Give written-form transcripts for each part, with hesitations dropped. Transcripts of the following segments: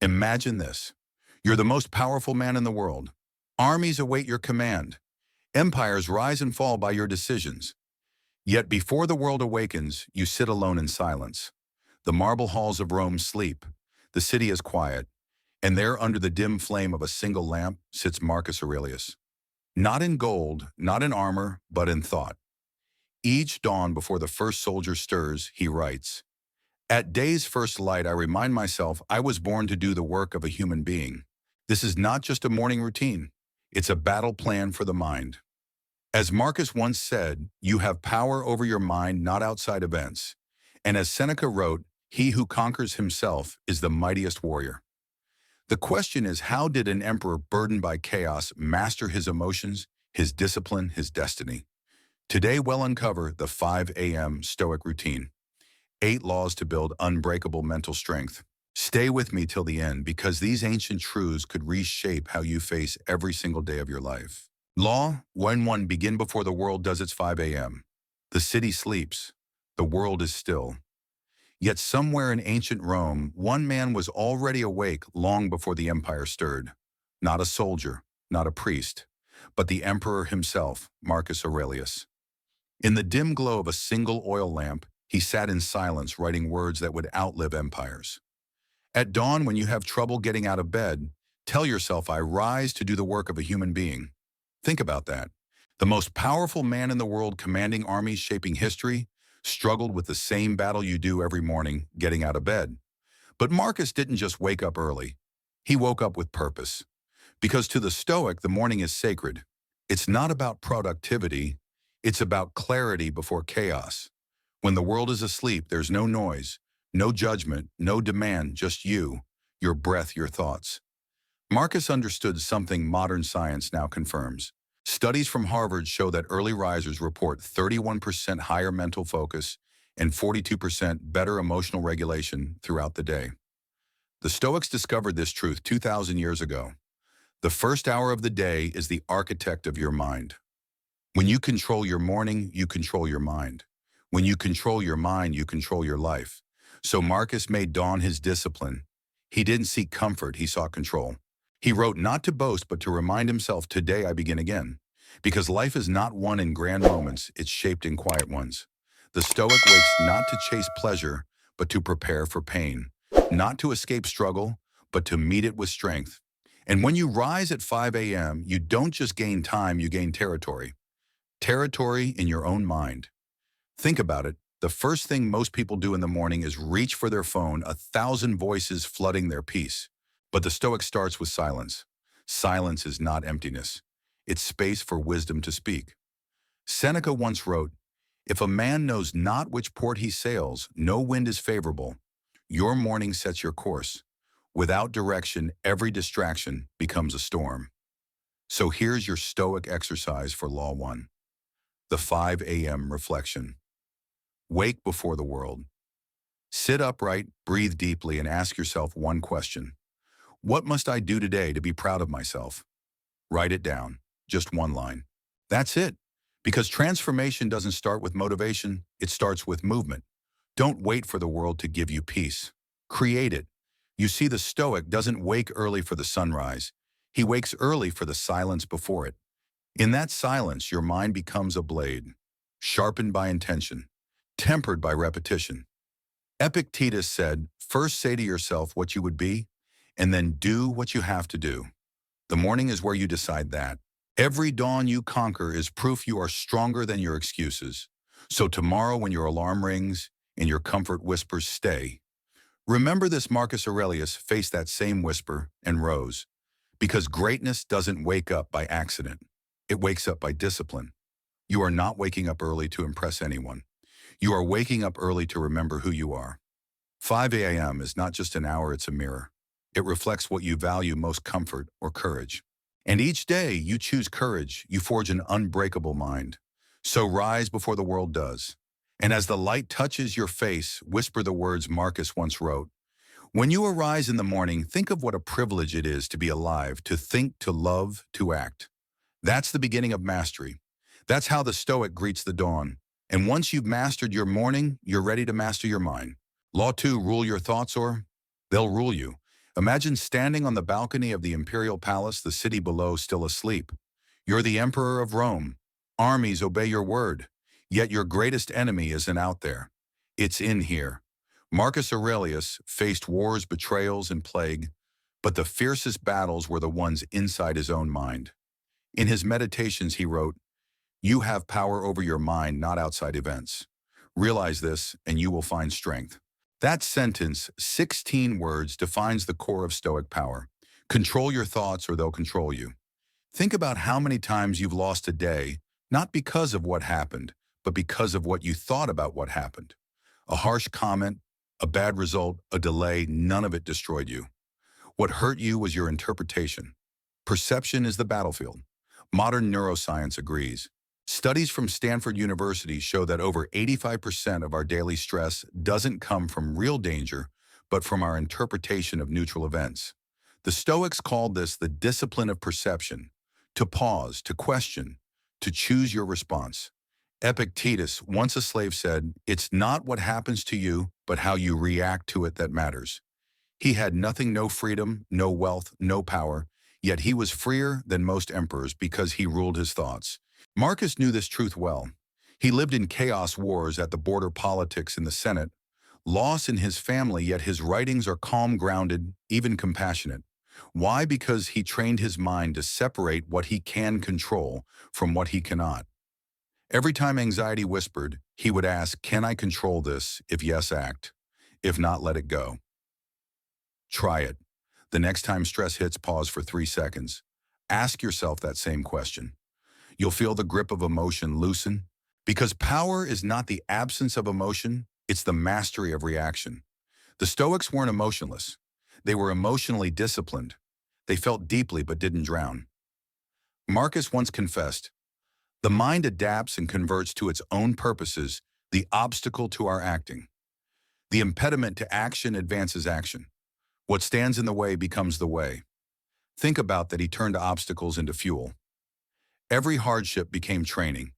Imagine this. You're the most powerful man in the world. Armies await your command. Empires rise and fall by your decisions. Yet before the world awakens, you sit alone in silence. The marble halls of Rome sleep. The city is quiet. And there, under the dim flame of a single lamp, sits Marcus Aurelius. Not in gold, not in armor, but in thought. Each dawn before the first soldier stirs, he writes, "At day's first light, I remind myself I was born to do the work of a human being. This is not just a morning routine. It's a battle plan for the mind." As Marcus once said, you have power over your mind, not outside events. And as Seneca wrote, he who conquers himself is the mightiest warrior. The question is, how did an emperor burdened by chaos master his emotions, his discipline, his destiny? Today we'll uncover the 5 a.m. Stoic routine. 8 laws to build unbreakable mental strength. Stay with me till the end, because these ancient truths could reshape how you face every single day of your life. Law 1:1. Begin before the world does its 5 a.m. The city sleeps. The world is still. Yet somewhere in ancient Rome, one man was already awake long before the empire stirred. Not a soldier, not a priest, but the emperor himself, Marcus Aurelius. In the dim glow of a single oil lamp, he sat in silence, writing words that would outlive empires. At dawn, when you have trouble getting out of bed, tell yourself, I rise to do the work of a human being. Think about that. The most powerful man in the world, commanding armies, shaping history, struggled with the same battle you do every morning, getting out of bed. But Marcus didn't just wake up early. He woke up with purpose. Because to the Stoic, the morning is sacred. It's not about productivity. It's about clarity before chaos. When the world is asleep, there's no noise, no judgment, no demand, just you, your breath, your thoughts. Marcus understood something modern science now confirms. Studies from Harvard show that early risers report 31% higher mental focus and 42% better emotional regulation throughout the day. The Stoics discovered this truth 2,000 years ago. The first hour of the day is the architect of your mind. When you control your morning, you control your mind. When you control your mind, you control your life. So Marcus made dawn his discipline. He didn't seek comfort, he sought control. He wrote not to boast, but to remind himself, today I begin again. Because life is not won in grand moments, it's shaped in quiet ones. The Stoic wakes not to chase pleasure, but to prepare for pain. Not to escape struggle, but to meet it with strength. And when you rise at 5 a.m., you don't just gain time, you gain territory. Territory in your own mind. Think about it. The first thing most people do in the morning is reach for their phone, 1,000 voices flooding their peace. But the Stoic starts with silence. Silence is not emptiness. It's space for wisdom to speak. Seneca once wrote, "If a man knows not which port he sails, no wind is favorable. Your morning sets your course. Without direction, every distraction becomes a storm." So here's your Stoic exercise for Law 1. The 5 a.m. reflection. Wake before the world. Sit upright, breathe deeply, and ask yourself one question. What must I do today to be proud of myself? Write it down, just one line. That's it, because transformation doesn't start with motivation, it starts with movement. Don't wait for the world to give you peace. Create it. You see, the Stoic doesn't wake early for the sunrise. He wakes early for the silence before it. In that silence, your mind becomes a blade, sharpened by intention, tempered by repetition. Epictetus said, first say to yourself what you would be, and then do what you have to do. The morning is where you decide that. Every dawn you conquer is proof you are stronger than your excuses. So tomorrow, when your alarm rings and your comfort whispers, stay. Remember this: Marcus Aurelius faced that same whisper and rose. Because greatness doesn't wake up by accident. It wakes up by discipline. You are not waking up early to impress anyone. You are waking up early to remember who you are. 5 a.m. is not just an hour, it's a mirror. It reflects what you value most: comfort or courage. And each day you choose courage, you forge an unbreakable mind. So rise before the world does. And as the light touches your face, whisper the words Marcus once wrote. When you arise in the morning, think of what a privilege it is to be alive, to think, to love, to act. That's the beginning of mastery. That's how the Stoic greets the dawn. And once you've mastered your morning, you're ready to master your mind. Law 2, rule your thoughts or they'll rule you. Imagine standing on the balcony of the imperial palace, the city below still asleep. You're the emperor of Rome. Armies obey your word. Yet your greatest enemy isn't out there. It's in here. Marcus Aurelius faced wars, betrayals, and plague, but the fiercest battles were the ones inside his own mind. In his meditations, he wrote, "You have power over your mind, not outside events. Realize this, and you will find strength." That sentence, 16 words, defines the core of Stoic power. Control your thoughts or they'll control you. Think about how many times you've lost a day, not because of what happened, but because of what you thought about what happened. A harsh comment, a bad result, a delay, none of it destroyed you. What hurt you was your interpretation. Perception is the battlefield. Modern neuroscience agrees. Studies from Stanford University show that over 85% of our daily stress doesn't come from real danger, but from our interpretation of neutral events. The Stoics called this the discipline of perception, to pause, to question, to choose your response. Epictetus, once a slave, said, "It's not what happens to you, but how you react to it that matters." He had nothing, no freedom, no wealth, no power, yet he was freer than most emperors because he ruled his thoughts. Marcus knew this truth well. He lived in chaos, wars at the border, politics in the Senate, loss in his family, yet his writings are calm, grounded, even compassionate. Why? Because he trained his mind to separate what he can control from what he cannot. Every time anxiety whispered, he would ask, "Can I control this? If yes, act. If not, let it go." Try it. The next time stress hits, pause for 3 seconds. Ask yourself that same question. You'll feel the grip of emotion loosen, because power is not the absence of emotion, it's the mastery of reaction. The Stoics weren't emotionless. They were emotionally disciplined. They felt deeply but didn't drown. Marcus once confessed, "The mind adapts and converts to its own purposes the obstacle to our acting. The impediment to action advances action. What stands in the way becomes the way." Think about that. He turned obstacles into fuel. Every hardship became training.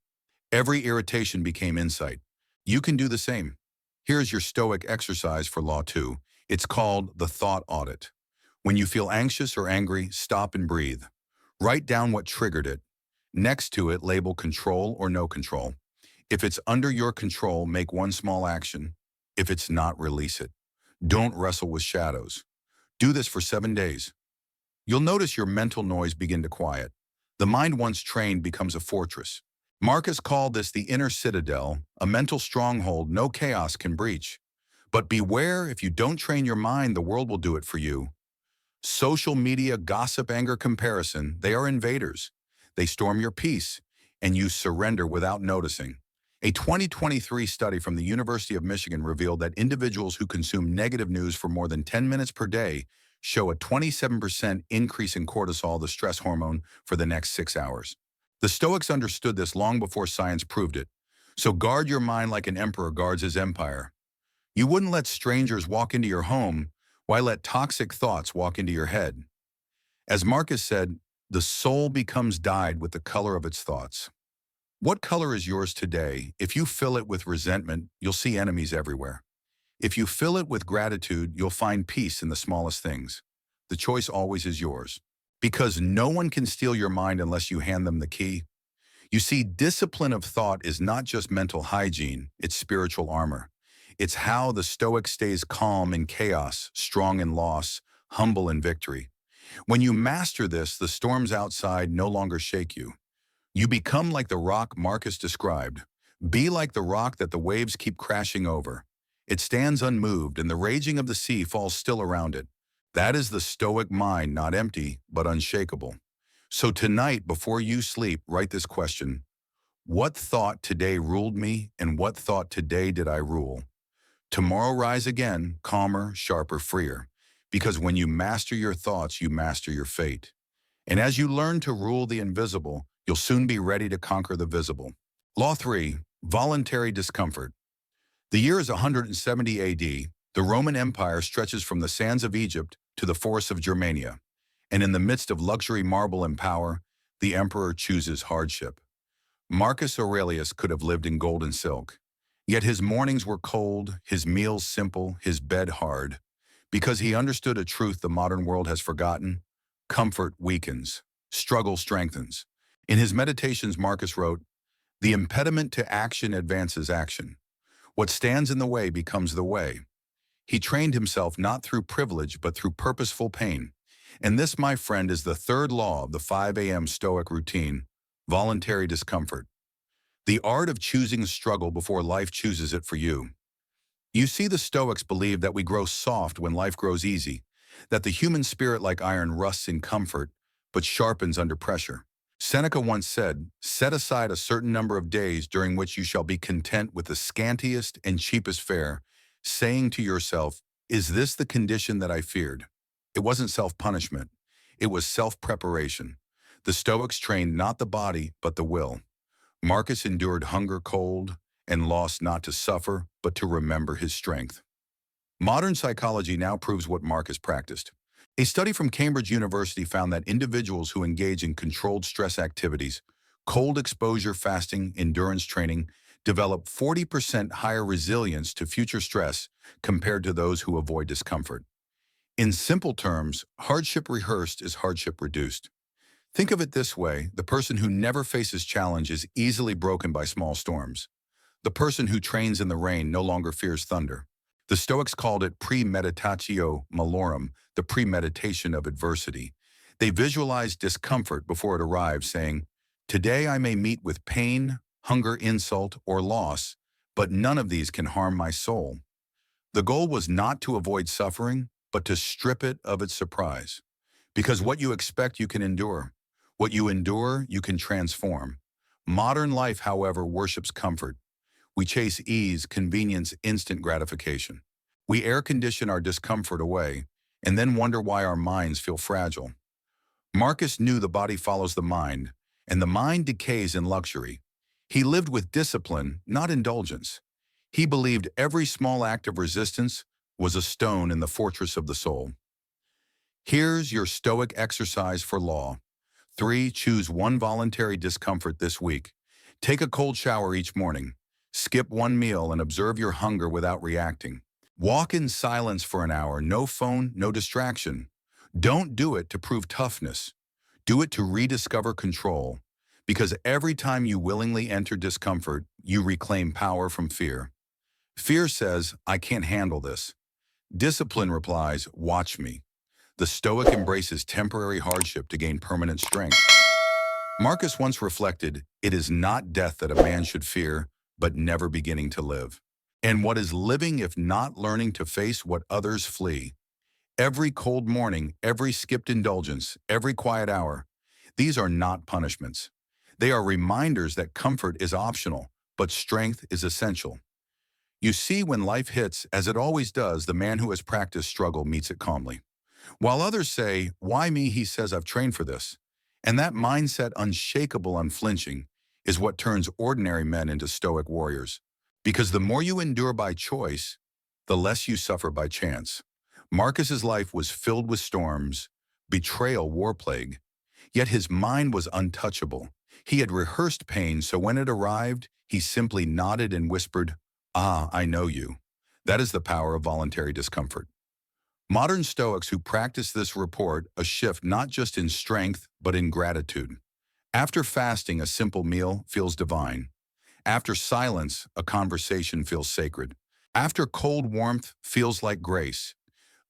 Every irritation became insight. You can do the same. Here's your Stoic exercise for Law 2. It's called the thought audit. When you feel anxious or angry, stop and breathe. Write down what triggered it. Next to it, label control or no control. If it's under your control, make one small action. If it's not, release it. Don't wrestle with shadows. Do this for 7 days. You'll notice your mental noise begin to quiet. The mind once trained becomes a fortress. Marcus called this the inner citadel, a mental stronghold no chaos can breach. But beware, if you don't train your mind, the world will do it for you. Social media, gossip, anger, comparison, they are invaders. They storm your peace, and you surrender without noticing. A 2023 study from the University of Michigan revealed that individuals who consume negative news for more than 10 minutes per day show a 27% increase in cortisol, the stress hormone, for the next 6 hours. The Stoics understood this long before science proved it. So guard your mind like an emperor guards his empire. You wouldn't let strangers walk into your home. Why let toxic thoughts walk into your head? As Marcus said, the soul becomes dyed with the color of its thoughts. What color is yours today? If you fill it with resentment, you'll see enemies everywhere. If you fill it with gratitude, you'll find peace in the smallest things. The choice always is yours. Because no one can steal your mind unless you hand them the key. You see, discipline of thought is not just mental hygiene, it's spiritual armor. It's how the Stoic stays calm in chaos, strong in loss, humble in victory. When you master this, the storms outside no longer shake you. You become like the rock Marcus described. Be like the rock that the waves keep crashing over. It stands unmoved, and the raging of the sea falls still around it. That is the Stoic mind, not empty, but unshakable. So tonight, before you sleep, write this question. What thought today ruled me, and what thought today did I rule? Tomorrow rise again, calmer, sharper, freer. Because when you master your thoughts, you master your fate. And as you learn to rule the invisible, you'll soon be ready to conquer the visible. Law 3, Voluntary Discomfort. The year is 170 AD. The Roman Empire stretches from the sands of Egypt to the forests of Germania. And in the midst of luxury, marble, and power, the emperor chooses hardship. Marcus Aurelius could have lived in gold and silk. Yet his mornings were cold, his meals simple, his bed hard. Because he understood a truth the modern world has forgotten: comfort weakens, struggle strengthens. In his meditations, Marcus wrote, "The impediment to action advances action. What stands in the way becomes the way." He trained himself not through privilege, but through purposeful pain. And this, my friend, is the third law of the 5 a.m. Stoic routine: voluntary discomfort. The art of choosing struggle before life chooses it for you. You see, the Stoics believe that we grow soft when life grows easy, that the human spirit, like iron, rusts in comfort, but sharpens under pressure. Seneca once said, "Set aside a certain number of days during which you shall be content with the scantiest and cheapest fare, saying to yourself, 'Is this the condition that I feared?'" It wasn't self-punishment. It was self-preparation. The Stoics trained not the body, but the will. Marcus endured hunger, cold, and loss not to suffer, but to remember his strength. Modern psychology now proves what Marcus practiced. A study from Cambridge University found that individuals who engage in controlled stress activities, cold exposure fasting, endurance training, develop 40% higher resilience to future stress compared to those who avoid discomfort. In simple terms, hardship rehearsed is hardship reduced. Think of it this way: the person who never faces challenge is easily broken by small storms. The person who trains in the rain no longer fears thunder. The Stoics called it premeditatio malorum, the premeditation of adversity. They visualized discomfort before it arrived, saying, "Today I may meet with pain, hunger, insult, or loss, but none of these can harm my soul." The goal was not to avoid suffering, but to strip it of its surprise. Because what you expect, you can endure. What you endure, you can transform. Modern life, however, worships comfort. We chase ease, convenience, instant gratification. We air condition our discomfort away, and then wonder why our minds feel fragile. Marcus knew the body follows the mind, and the mind decays in luxury. He lived with discipline, not indulgence. He believed every small act of resistance was a stone in the fortress of the soul. Here's your Stoic exercise for law. 3. Choose one voluntary discomfort this week. Take a cold shower each morning. Skip one meal and observe your hunger without reacting. Walk in silence for an hour, no phone, no distraction. Don't do it to prove toughness. Do it to rediscover control. Because every time you willingly enter discomfort, you reclaim power from fear. Fear says, "I can't handle this." Discipline replies, "Watch me." The Stoic embraces temporary hardship to gain permanent strength. Marcus once reflected, "It is not death that a man should fear, but never beginning to live." And what is living if not learning to face what others flee? Every cold morning, every skipped indulgence, every quiet hour, these are not punishments. They are reminders that comfort is optional, but strength is essential. You see, when life hits, as it always does, the man who has practiced struggle meets it calmly. While others say, "Why me?" he says, "I've trained for this." And that mindset, unshakable, unflinching, is what turns ordinary men into Stoic warriors. Because the more you endure by choice, the less you suffer by chance. Marcus's life was filled with storms, betrayal, war plague, yet his mind was untouchable. He had rehearsed pain, so when it arrived, he simply nodded and whispered, "Ah, I know you." That is the power of voluntary discomfort. Modern Stoics who practice this report a shift not just in strength, but in gratitude. After fasting, a simple meal feels divine. After silence, a conversation feels sacred. After cold warmth, feels like grace.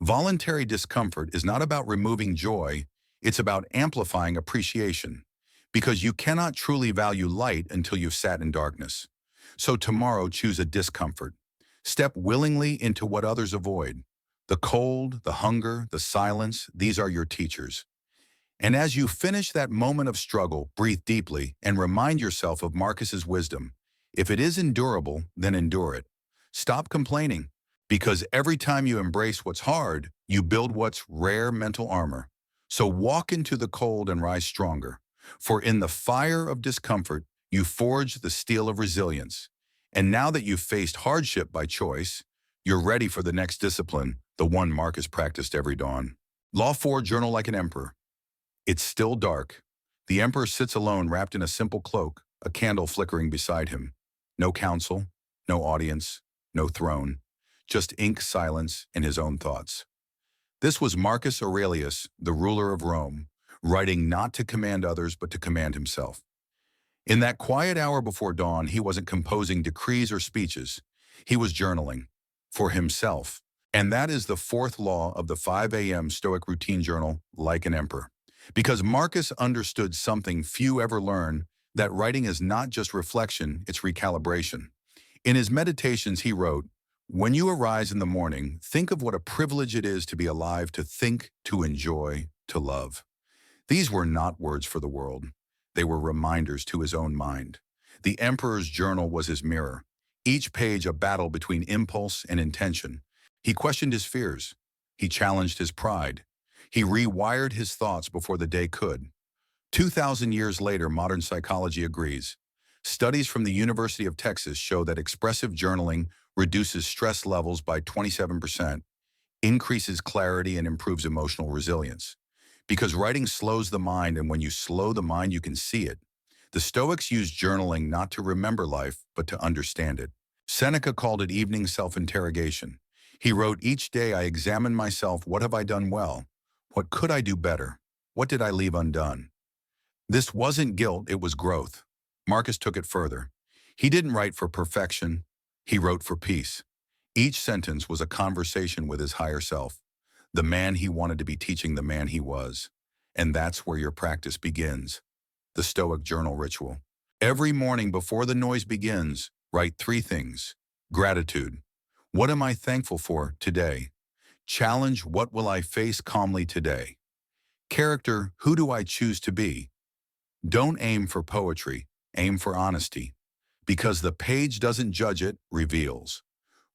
Voluntary discomfort is not about removing joy, it's about amplifying appreciation. Because you cannot truly value light until you've sat in darkness. So tomorrow, choose a discomfort. Step willingly into what others avoid. The cold, the hunger, the silence, these are your teachers. And as you finish that moment of struggle, breathe deeply and remind yourself of Marcus's wisdom. If it is endurable, then endure it. Stop complaining, because every time you embrace what's hard, you build what's rare: mental armor. So walk into the cold and rise stronger. For in the fire of discomfort, you forge the steel of resilience. And now that you've faced hardship by choice, you're ready for the next discipline, the one Marcus practiced every dawn. Law 4, journal like an emperor. It's still dark. The emperor sits alone, wrapped in a simple cloak, a candle flickering beside him. No council, no audience, no throne, just ink, silence, and his own thoughts. This was Marcus Aurelius, the ruler of Rome, writing not to command others but to command himself. In that quiet hour before dawn, he wasn't composing decrees or speeches. He was journaling for himself. And that is the fourth law of the 5 a.m. Stoic routine journal, like an emperor. Because Marcus understood something few ever learn, that writing is not just reflection, it's recalibration. In his meditations, he wrote, "When you arise in the morning, think of what a privilege it is to be alive, to think, to enjoy, to love." These were not words for the world. They were reminders to his own mind. The emperor's journal was his mirror, each page a battle between impulse and intention. He questioned his fears. He challenged his pride. He rewired his thoughts before the day could. 2,000 years later, modern psychology agrees. Studies from the University of Texas show that expressive journaling reduces stress levels by 27%, increases clarity, and improves emotional resilience. Because writing slows the mind, and when you slow the mind, you can see it. The Stoics used journaling not to remember life, but to understand it. Seneca called it evening self-interrogation. He wrote, "Each day I examine myself. What have I done well? What could I do better? What did I leave undone?" This wasn't guilt, it was growth. Marcus took it further. He didn't write for perfection. He wrote for peace. Each sentence was a conversation with his higher self, the man he wanted to be teaching the man he was. And that's where your practice begins. The Stoic journal ritual. Every morning before the noise begins, write 3 things. Gratitude. What am I thankful for today? Challenge. What will I face calmly today? Character. Who do I choose to be? Don't aim for poetry, aim for honesty. Because the page doesn't judge, it reveals.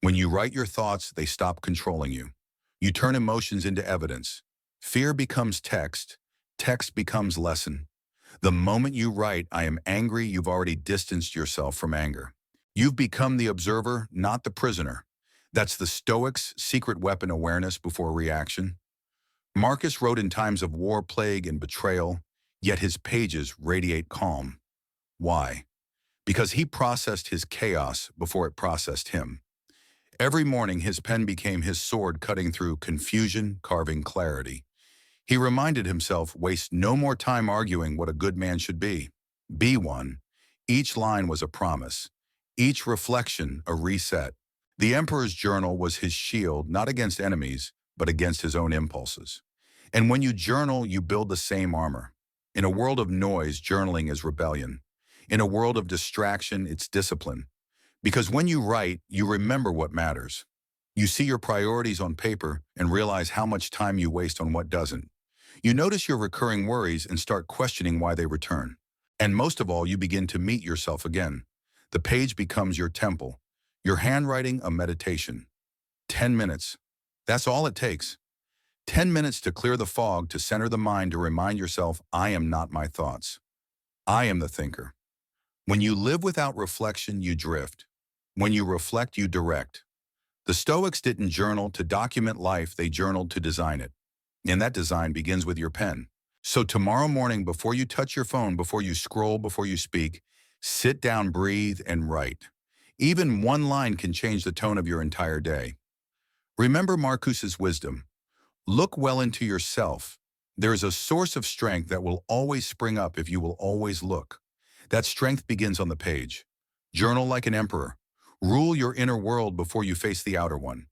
When you write your thoughts, they stop controlling you. You turn emotions into evidence. Fear becomes text. Text becomes lesson. The moment you write, "I am angry," you've already distanced yourself from anger. You've become the observer, not the prisoner. That's the Stoics' secret weapon: awareness before reaction. Marcus wrote in times of war, plague, and betrayal, yet his pages radiate calm. Why? Because he processed his chaos before it processed him. Every morning, his pen became his sword, cutting through confusion, carving clarity. He reminded himself, waste no more time arguing what a good man should be. Be one. Each line was a promise. Each reflection, a reset. The emperor's journal was his shield, not against enemies, but against his own impulses. And when you journal, you build the same armor. In a world of noise, journaling is rebellion. In a world of distraction, it's discipline. Because when you write, you remember what matters. You see your priorities on paper and realize how much time you waste on what doesn't. You notice your recurring worries and start questioning why they return. And most of all, you begin to meet yourself again. The page becomes your temple, your handwriting a meditation. 10 minutes. That's all it takes. 10 minutes to clear the fog, to center the mind, to remind yourself, I am not my thoughts. I am the thinker. When you live without reflection, you drift. When you reflect, you direct. The Stoics didn't journal to document life, they journaled to design it. And that design begins with your pen. So tomorrow morning, before you touch your phone, before you scroll, before you speak, sit down, breathe, and write. Even one line can change the tone of your entire day. Remember Marcus's wisdom. Look well into yourself. There is a source of strength that will always spring up if you will always look. That strength begins on the page. Journal like an emperor. Rule your inner world before you face the outer one.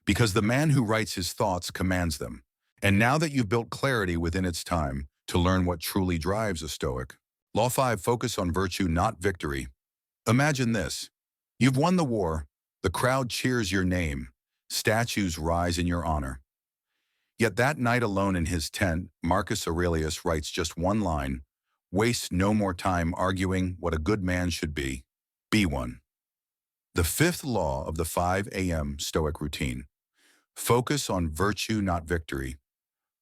Because the man who writes his thoughts commands them. And now that you've built clarity within its time to learn what truly drives a Stoic. Law 5, focus on virtue, not victory. Imagine this. You've won the war. The crowd cheers your name. Statues rise in your honor. Yet that night alone in his tent, Marcus Aurelius writes just one line: waste no more time arguing what a good man should be. Be one. The fifth law of the 5 a.m. Stoic routine. Focus on virtue, not victory.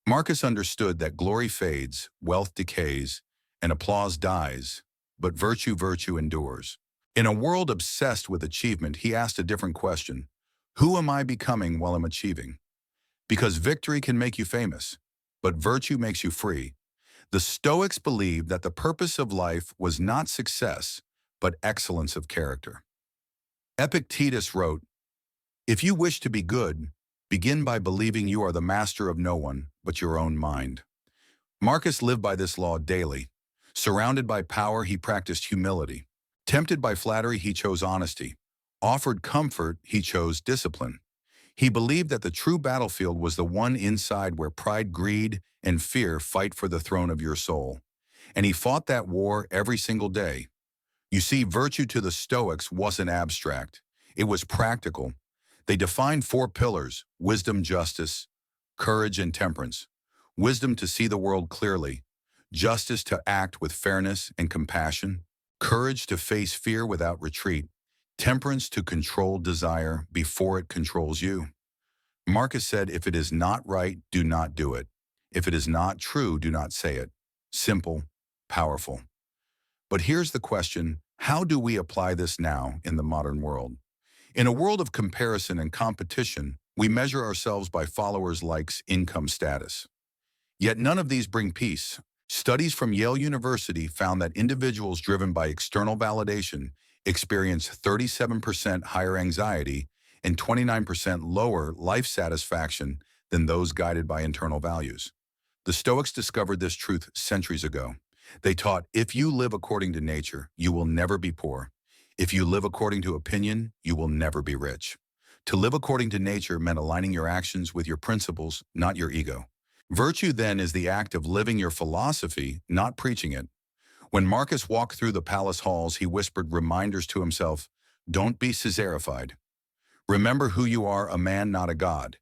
Marcus understood that glory fades, wealth decays, and applause dies, but virtue endures. In a world obsessed with achievement, he asked a different question. Who am I becoming while I'm achieving? Because victory can make you famous, but virtue makes you free. The Stoics believed that the purpose of life was not success, but excellence of character. Epictetus wrote, "If you wish to be good, Begin by believing you are the master of no one but your own mind. Marcus lived by this law daily. Surrounded by power, he practiced humility. Tempted by flattery, he chose honesty. Offered comfort, he chose discipline. He believed that the true battlefield was the one inside where pride, greed, and fear fight for the throne of your soul. And he fought that war every single day. You see, virtue to the Stoics wasn't abstract. It was practical. They defined four pillars: wisdom, justice, courage, and temperance. Wisdom to see the world clearly, justice to act with fairness and compassion, courage to face fear without retreat, temperance to control desire before it controls you. Marcus said, if it is not right, do not do it. If it is not true, do not say it. Simple, powerful. But here's the question: how do we apply this now in the modern world? In a world of comparison and competition, we measure ourselves by followers' likes, income, status. Yet none of these bring peace. Studies from Yale University found that individuals driven by external validation experience 37% higher anxiety and 29% lower life satisfaction than those guided by internal values. The Stoics discovered this truth centuries ago. They taught, if you live according to nature, you will never be poor. If you live according to opinion, you will never be rich. To live according to nature meant aligning your actions with your principles, not your ego. Virtue then is the act of living your philosophy, not preaching it. When Marcus walked through the palace halls, he whispered reminders to himself: don't be Caesarified. Remember who you are, a man, not a god.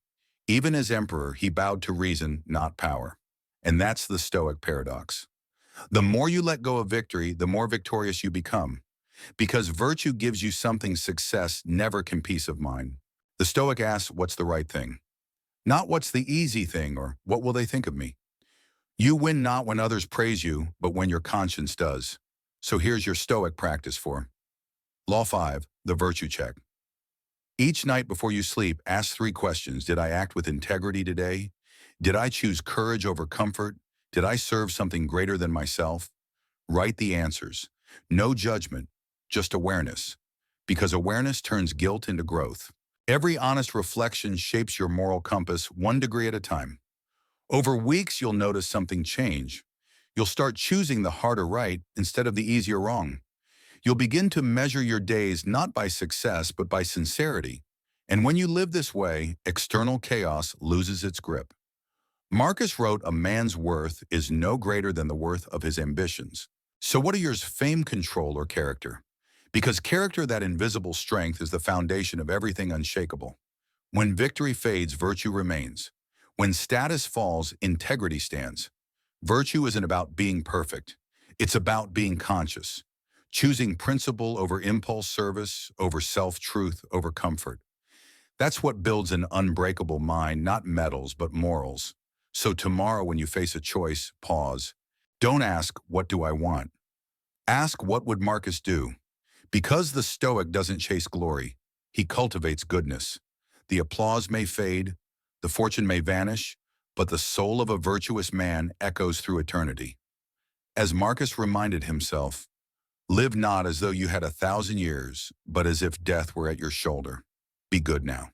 Even as emperor, he bowed to reason, not power. And that's the Stoic paradox. The more you let go of victory, the more victorious you become. Because virtue gives you something success never can: peace of mind. The Stoic asks, what's the right thing? Not what's the easy thing or what will they think of me. You win not when others praise you, but when your conscience does. So here's your Stoic practice for Law 5, the virtue check. Each night before you sleep, ask 3 questions. Did I act with integrity today? Did I choose courage over comfort? Did I serve something greater than myself? Write the answers. No judgment, just awareness. Because awareness turns guilt into growth. Every honest reflection shapes your moral compass 1 degree at a time. Over weeks, you'll notice something change. You'll start choosing the harder right instead of the easier wrong. You'll begin to measure your days not by success, but by sincerity. And when you live this way, external chaos loses its grip. Marcus wrote, a man's worth is no greater than the worth of his ambitions. So what are yours? Fame, control, or character? Because character, that invisible strength, is the foundation of everything unshakable. When victory fades, virtue remains. When status falls, integrity stands. Virtue isn't about being perfect. It's about being conscious. Choosing principle over impulse, service over self-truth over comfort. That's what builds an unbreakable mind, not metals, but morals. So tomorrow when you face a choice, pause. Don't ask, what do I want? Ask, what would Marcus do? Because the Stoic doesn't chase glory, he cultivates goodness. The applause may fade, the fortune may vanish, but the soul of a virtuous man echoes through eternity. As Marcus reminded himself, live not as though you had 1,000 years, but as if death were at your shoulder. Be good now.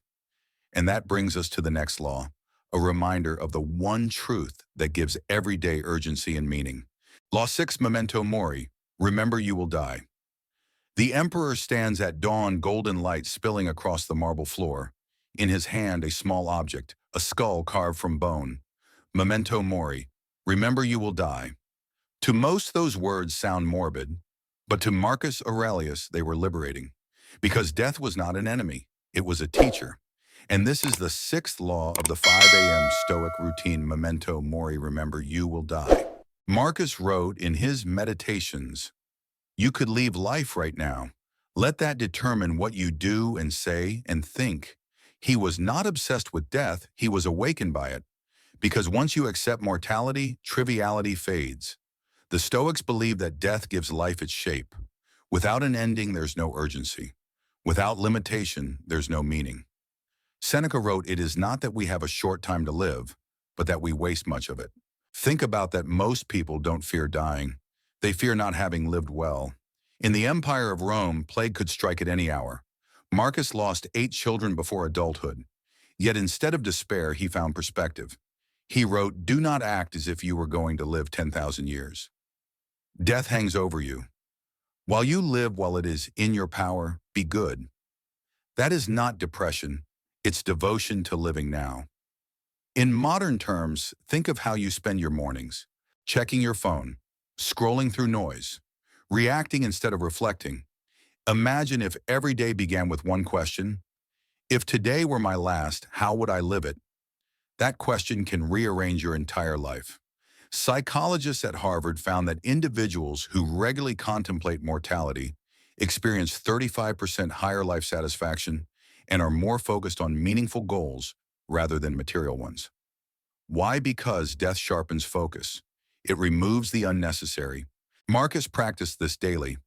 And that brings us to the next law, a reminder of the one truth that gives everyday urgency and meaning. Law 6, Memento Mori, remember you will die. The emperor stands at dawn, golden light spilling across the marble floor. In his hand, a small object, a skull carved from bone. Memento Mori, remember you will die. To most, those words sound morbid, but to Marcus Aurelius, they were liberating. Because death was not an enemy, it was a teacher. And this is the 6th law of the 5 AM Stoic routine, Memento Mori, remember you will die. Marcus wrote in his Meditations, you could leave life right now. Let that determine what you do and say and think. He was not obsessed with death, he was awakened by it. Because once you accept mortality, triviality fades. The Stoics believe that death gives life its shape. Without an ending, there's no urgency. Without limitation, there's no meaning. Seneca wrote, it is not that we have a short time to live, but that we waste much of it. Think about that. Most people don't fear dying. They fear not having lived well. In the Empire of Rome, plague could strike at any hour. Marcus lost 8 children before adulthood. Yet instead of despair, he found perspective. He wrote, "Do not act as if you were going to live 10,000 years. Death hangs over you. While you live while it is in your power, be good." That is not depression, it's devotion to living now. In modern terms, think of how you spend your mornings. Checking your phone, scrolling through noise, reacting instead of reflecting. Imagine if every day began with one question. If today were my last, how would I live it? That question can rearrange your entire life. Psychologists at Harvard found that individuals who regularly contemplate mortality experience 35% higher life satisfaction and are more focused on meaningful goals rather than material ones. Why? Because death sharpens focus. It removes the unnecessary. Marcus practiced this daily.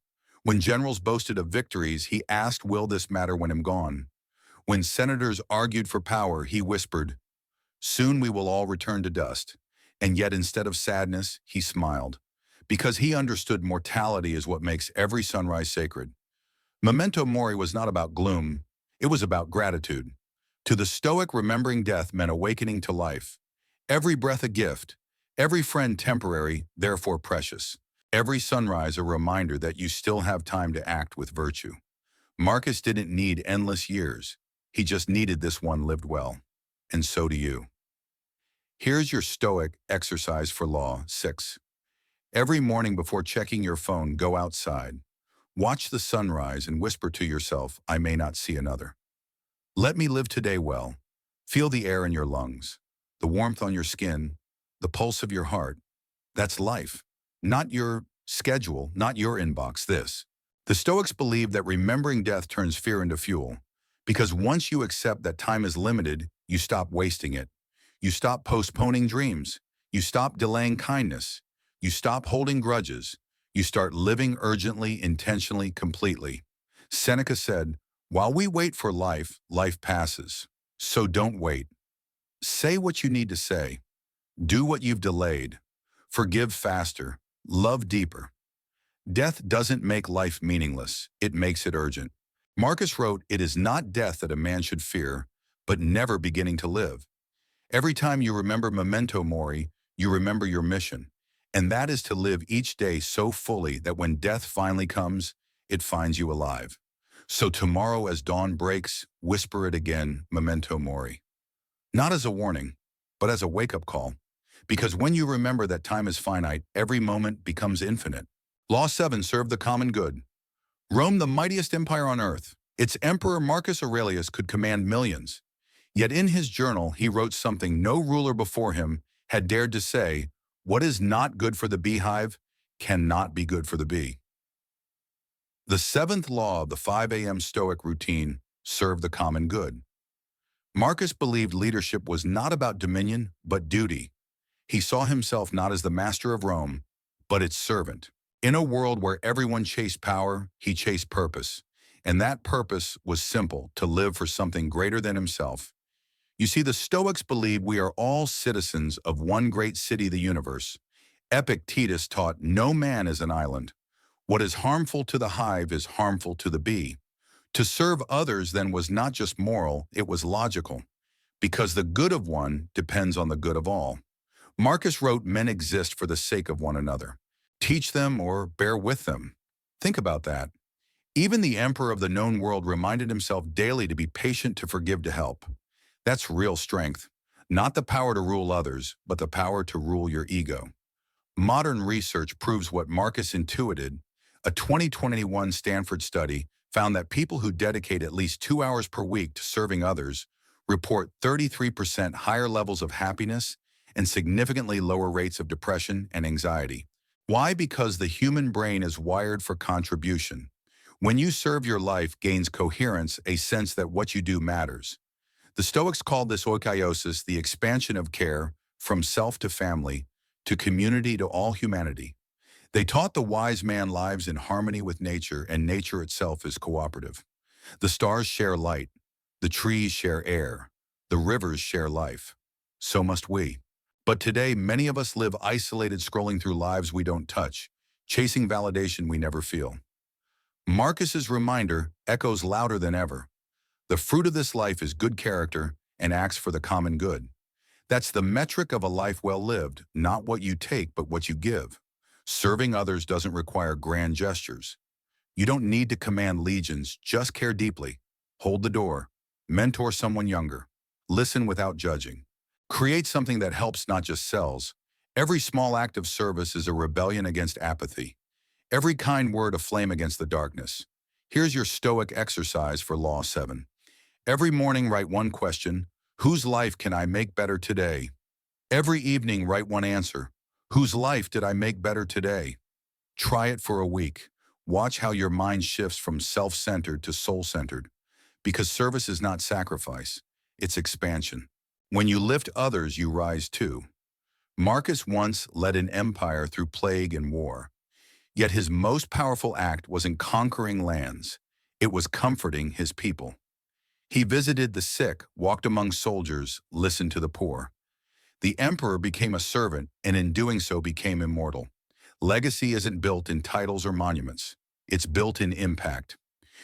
When generals boasted of victories, he asked, "Will this matter when I'm gone?" When senators argued for power, he whispered, "Soon we will all return to dust." And yet instead of sadness, he smiled, because he understood mortality is what makes every sunrise sacred. Memento Mori was not about gloom, it was about gratitude. To the Stoic, remembering death meant awakening to life. Every breath a gift, every friend temporary, therefore precious. Every sunrise a reminder that you still have time to act with virtue. Marcus didn't need endless years, he just needed this one lived well. And so do you. Here's your Stoic exercise for law 6. Every morning before checking your phone, go outside. Watch the sunrise and whisper to yourself, "I may not see another." Let me live today well. Feel the air in your lungs, the warmth on your skin, the pulse of your heart. That's life. Not your schedule, not your inbox, this. The Stoics believe that remembering death turns fear into fuel, because once you accept that time is limited, you stop wasting it. You stop postponing dreams. You stop delaying kindness. You stop holding grudges. You start living urgently, intentionally, completely. Seneca said, "While we wait for life, life passes. So don't wait. Say what you need to say. Do what you've delayed. Forgive faster. Love deeper." Death doesn't make life meaningless. It makes it urgent. Marcus wrote, "It is not death that a man should fear, but never beginning to live." Every time you remember Memento Mori, you remember your mission, and that is to live each day so fully that when death finally comes, it finds you alive. So tomorrow as dawn breaks, whisper it again, Memento Mori. Not as a warning, but as a wake-up call. Because when you remember that time is finite, every moment becomes infinite. Law 7, serve the common good. Rome, the mightiest empire on earth, its emperor Marcus Aurelius could command millions. Yet in his journal, he wrote something no ruler before him had dared to say: "What is not good for the beehive cannot be good for the bee." The seventh law of the 5 a.m. Stoic routine, serve the common good. Marcus believed leadership was not about dominion, but duty. He saw himself not as the master of Rome, but its servant. In a world where everyone chased power, he chased purpose. And that purpose was simple: to live for something greater than himself. You see, the Stoics believe we are all citizens of one great city, the universe. Epictetus taught, "No man is an island. What is harmful to the hive is harmful to the bee." To serve others then was not just moral, it was logical, because the good of one depends on the good of all. Marcus wrote, "Men exist for the sake of one another. Teach them or bear with them." Think about that. Even the emperor of the known world reminded himself daily to be patient, to forgive, to help. That's real strength. Not the power to rule others, but the power to rule your ego. Modern research proves what Marcus intuited. A 2021 Stanford study found that people who dedicate at least 2 hours per week to serving others report 33% higher levels of happiness and significantly lower rates of depression and anxiety. Why? Because the human brain is wired for contribution. When you serve, your life gains coherence, a sense that what you do matters. The Stoics called this oikoiosis, the expansion of care from self to family, to community, to all humanity. They taught the wise man lives in harmony with nature, and nature itself is cooperative. The stars share light, the trees share air, the rivers share life. So must we. But today, many of us live isolated, scrolling through lives we don't touch, chasing validation we never feel. Marcus's reminder echoes louder than ever. The fruit of this life is good character and acts for the common good. That's the metric of a life well lived, not what you take, but what you give. Serving others doesn't require grand gestures. You don't need to command legions, just care deeply. Hold the door. Mentor someone younger. Listen without judging. Create something that helps, not just sells. Every small act of service is a rebellion against apathy. Every kind word a flame against the darkness. Here's your Stoic exercise for Law 7. Every morning write one question: whose life can I make better today? Every evening write one answer: whose life did I make better today? Try it for a week. Watch how your mind shifts from self-centered to soul-centered. Because service is not sacrifice, it's expansion. When you lift others, you rise too. Marcus once led an empire through plague and war. Yet his most powerful act wasn't conquering lands. It was comforting his people. He visited the sick, walked among soldiers, listened to the poor. The emperor became a servant, and in doing so became immortal. Legacy isn't built in titles or monuments. It's built in impact.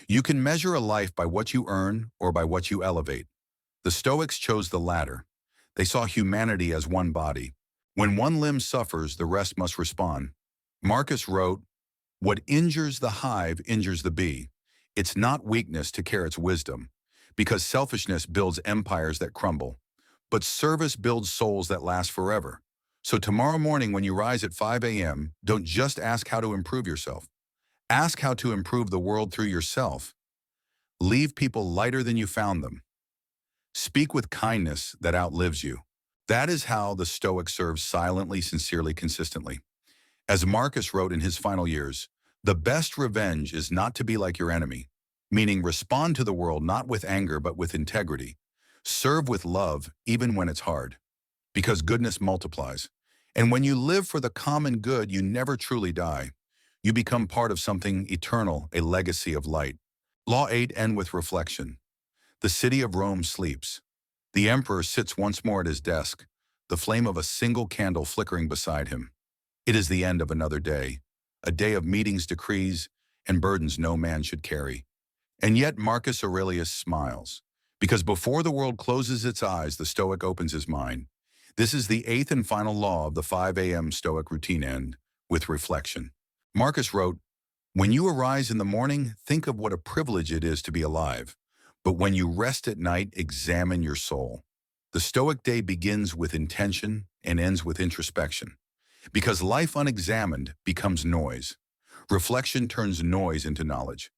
You can measure a life by what you earn or by what you elevate. The Stoics chose the latter. They saw humanity as one body. When one limb suffers, the rest must respond. Marcus wrote, "What injures the hive injures the bee. It's not weakness to care, it's wisdom. Because selfishness builds empires that crumble. But service builds souls that last forever." So tomorrow morning when you rise at 5 a.m., don't just ask how to improve yourself. Ask how to improve the world through yourself. Leave people lighter than you found them. Speak with kindness that outlives you. That is how the Stoic serves silently, sincerely, consistently. As Marcus wrote in his final years, the best revenge is not to be like your enemy, meaning respond to the world not with anger but with integrity. Serve with love even when it's hard, because goodness multiplies. And when you live for the common good, you never truly die. You become part of something eternal, a legacy of light. Law 8 end with reflection. The city of Rome sleeps. The emperor sits once more at his desk, the flame of a single candle flickering beside him. It is the end of another day, a day of meetings, decrees, and burdens no man should carry. And yet Marcus Aurelius smiles, because before the world closes its eyes, the Stoic opens his mind. This is the 8th and final law of the 5 a.m. Stoic routine, end with reflection. Marcus wrote, "When you arise in the morning, think of what a privilege it is to be alive. But when you rest at night, examine your soul." The Stoic day begins with intention and ends with introspection. Because life unexamined becomes noise. Reflection turns noise into knowledge.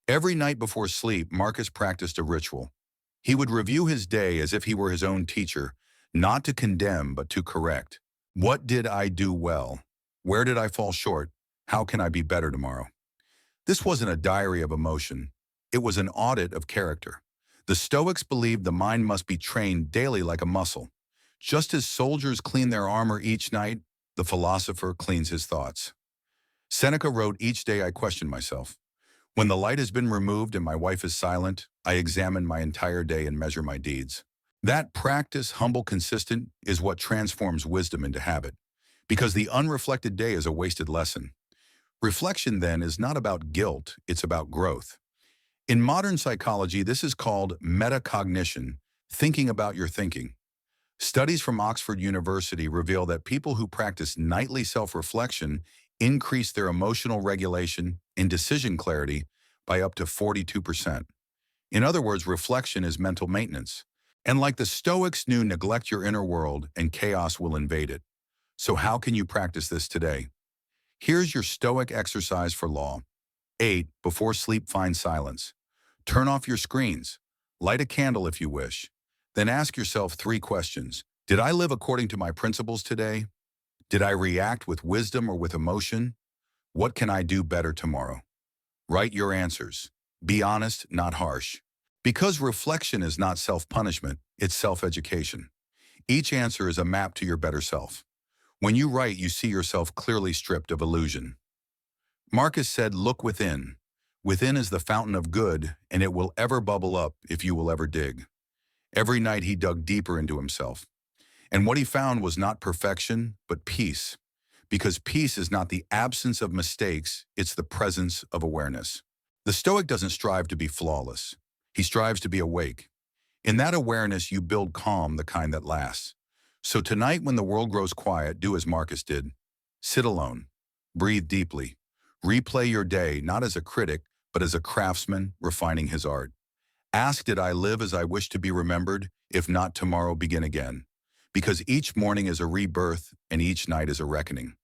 Every night before sleep, Marcus practiced a ritual. He would review his day as if he were his own teacher, not to condemn but to correct. What did I do well? Where did I fall short? How can I be better tomorrow? This wasn't a diary of emotion. It was an audit of character. The Stoics believed the mind must be trained daily like a muscle. Just as soldiers clean their armor each night, the philosopher cleans his thoughts. Seneca wrote, "Each day I question myself. When the light has been removed and my wife is silent, I examine my entire day and measure my deeds." That practice, humble, consistent, is what transforms wisdom into habit. Because the unreflected day is a wasted lesson. Reflection, then, is not about guilt, it's about growth. In modern psychology, this is called metacognition, thinking about your thinking. Studies from Oxford University reveal that people who practice nightly self-reflection increase their emotional regulation and decision clarity by up to 42%. In other words, reflection is mental maintenance. And like the Stoics knew, neglect your inner world and chaos will invade it. So how can you practice this today? Here's your Stoic exercise for Law 8. Before sleep, find silence. Turn off your screens. Light a candle if you wish. Then ask yourself 3 questions. Did I live according to my principles today? Did I react with wisdom or with emotion? What can I do better tomorrow? Write your answers. Be honest, not harsh. Because reflection is not self-punishment, it's self-education. Each answer is a map to your better self. When you write, you see yourself clearly stripped of illusion. Marcus said, "Look within. Within is the fountain of good, and it will ever bubble up if you will ever dig." Every night he dug deeper into himself. And what he found was not perfection, but peace. Because peace is not the absence of mistakes, it's the presence of awareness. The Stoic doesn't strive to be flawless. He strives to be awake. In that awareness, you build calm, the kind that lasts. So tonight, when the world grows quiet, do as Marcus did. Sit alone. Breathe deeply. Replay your day, not as a critic, but as a craftsman refining his art. Ask, did I live as I wish to be remembered? If not, tomorrow begin again. Because each morning is a rebirth and each night is a reckoning.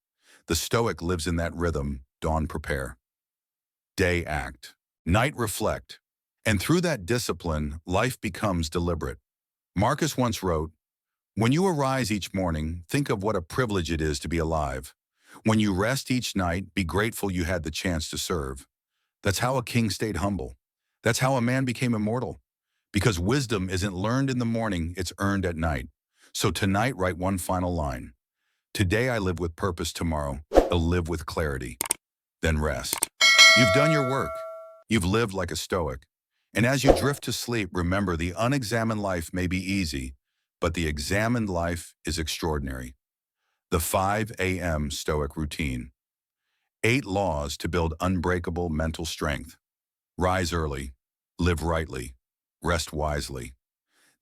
The Stoic lives in that rhythm. Dawn prepare. Day act. Night reflect. And through that discipline, life becomes deliberate. Marcus once wrote, "When you arise each morning, think of what a privilege it is to be alive. When you rest each night, be grateful you had the chance to serve." That's how a king stayed humble. That's how a man became immortal. Because wisdom isn't learned in the morning, it's earned at night. So tonight, write one final line. Today I live with purpose, tomorrow I'll live with clarity. Then rest. You've done your work. You've lived like a Stoic. And as you drift to sleep, remember the unexamined life may be easy, but the examined life is extraordinary. The 5 AM Stoic routine. 8 laws to build unbreakable mental strength. Rise early, live rightly, rest wisely.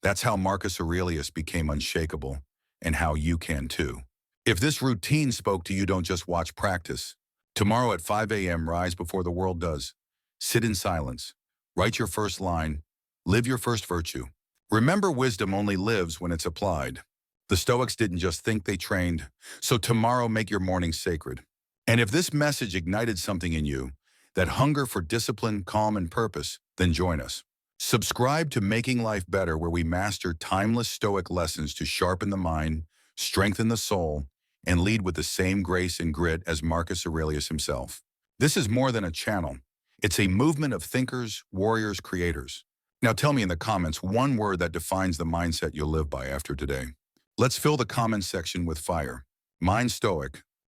That's how Marcus Aurelius became unshakable, and how you can too. If this routine spoke to you, don't just watch, practice. Tomorrow at 5 a.m., rise before the world does. Sit in silence. Write your first line. Live your first virtue. Remember, wisdom only lives when it's applied. The Stoics didn't just think, they trained. So tomorrow, make your morning sacred. And if this message ignited something in you, that hunger for discipline, calm, and purpose, then join us. Subscribe to Making Life Better, where we master timeless Stoic lessons to sharpen the mind, strengthen the soul, and lead with the same grace and grit as Marcus Aurelius himself. This is more than a channel. It's a movement of thinkers, warriors, creators. Now tell me in the comments one word that defines the mindset you'll live by after today. Let's fill the comments section with fire. Mine Stoic,